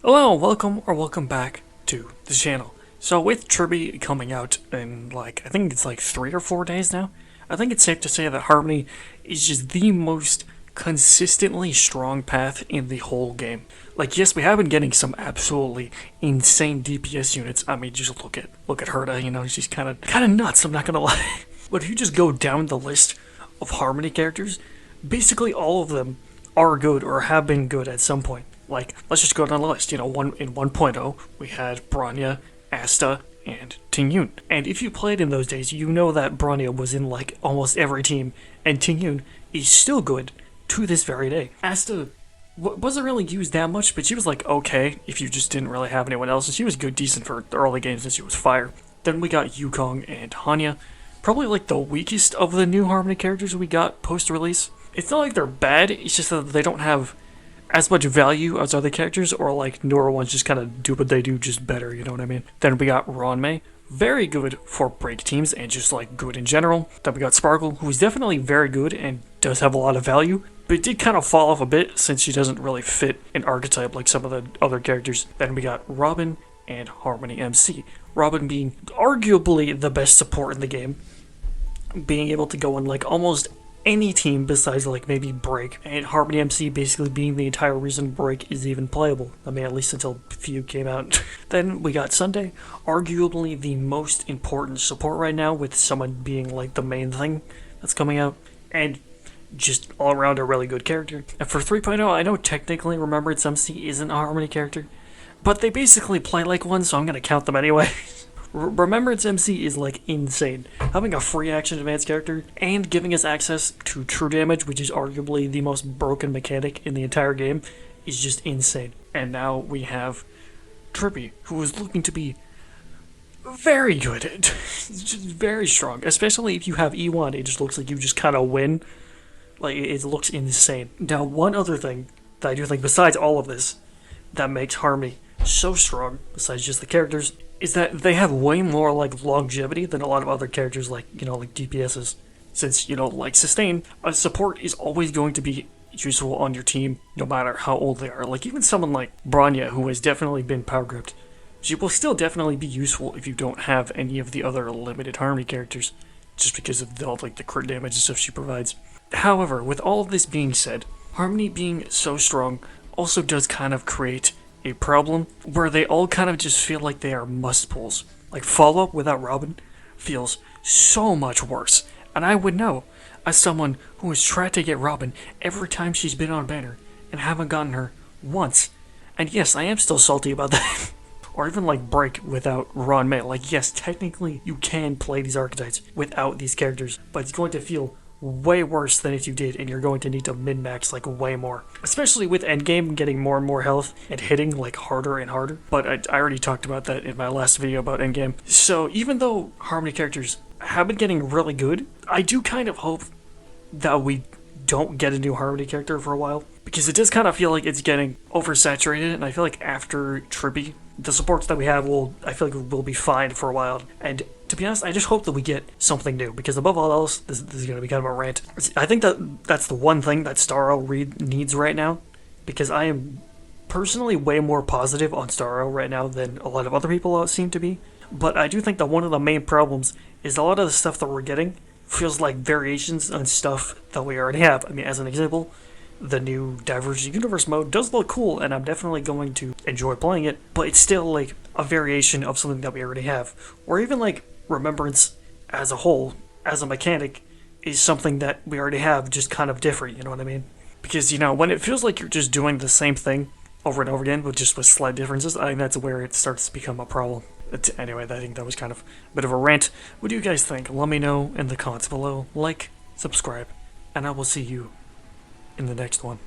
Hello, welcome back to the channel. So with Tribby coming out in I think it's 3 or 4 days now, I think it's safe to say that Harmony is just the most consistently strong path in the whole game. Yes, we have been getting some absolutely insane DPS units. I mean, just look at Herta, she's kinda nuts, I'm not gonna lie. But if you just go down the list of Harmony characters, basically all of them are good or have been good at some point. Let's just go down the list. In 1.0, we had Bronya, Asta, and Tingyun. And if you played in those days, you know that Bronya was in almost every team, and Tingyun is still good to this very day. Asta wasn't really used that much, but she was okay if you just didn't really have anyone else, and she was decent for the early games since she was fire. Then we got Yukong and Hanya, probably the weakest of the new Harmony characters we got post-release. It's not like they're bad, it's just that they don't have as much value as other characters, or newer ones just kind of do what they do, just better, you know what I mean? Then we got Ronmei, very good for break teams and just good in general. Then we got Sparkle, who is definitely very good and does have a lot of value, but it did kind of fall off a bit since she doesn't really fit an archetype like some of the other characters. Then we got Robin and Harmony MC. Robin being arguably the best support in the game, being able to go in almost any team besides maybe Break, and Harmony MC basically being the entire reason Break is even playable. I mean, at least until Feud came out. Then we got Sunday, arguably the most important support right now, with someone being the main thing that's coming out, and just all around a really good character. And for 3.0, I know technically Remembrance MC isn't a Harmony character, but they basically play like one, so I'm gonna count them anyway. Remembrance MC is insane. Having a free action advanced character and giving us access to true damage, which is arguably the most broken mechanic in the entire game, is just insane. And now we have Trippy, who is looking to be very good. It's just very strong, especially if you have E1. It just looks like you just kind of win. It looks insane. Now, one other thing that I do think, besides all of this, that makes Harmony so strong, besides just the characters, is that they have way more longevity than a lot of other characters DPSs. Since, Sustain, a support is always going to be useful on your team no matter how old they are. Even someone like Bronya, who has definitely been power gripped, she will still definitely be useful if you don't have any of the other limited Harmony characters, just because of all the crit damage and stuff she provides. However, with all of this being said, Harmony being so strong also does kind of create a problem where they all kind of just feel like they are must pulls. Follow-up without Robin feels so much worse, and I would know as someone who has tried to get Robin every time she's been on banner and haven't gotten her once. And yes, I am still salty about that. Or even Break without Ronmei. Yes, technically you can play these archetypes without these characters, but it's going to feel way worse than if you did, and you're going to need to min-max way more. Especially with endgame getting more and more health and hitting harder and harder. But I already talked about that in my last video about endgame. So even though Harmony characters have been getting really good, I do kind of hope that we don't get a new Harmony character for a while, because it does kind of feel like it's getting oversaturated, and I feel like after Trippy, the supports that we have will be fine for a while. And to be honest, I just hope that we get something new, because above all else, this is going to be kind of a rant. I think that's the one thing that StarRail needs right now, because I am personally way more positive on StarRail right now than a lot of other people seem to be. But I do think that one of the main problems is a lot of the stuff that we're getting feels like variations on stuff that we already have. I mean, as an example, the new Divergent Universe mode does look cool, and I'm definitely going to enjoy playing it, but it's still a variation of something that we already have. Or even Remembrance as a whole, as a mechanic, is something that we already have, just kind of different, you know what I mean? Because, when it feels like you're just doing the same thing over and over again, with slight differences, I think that's where it starts to become a problem. But anyway, I think that was kind of a bit of a rant. What do you guys think? Let me know in the comments below. Subscribe, and I will see you in the next one.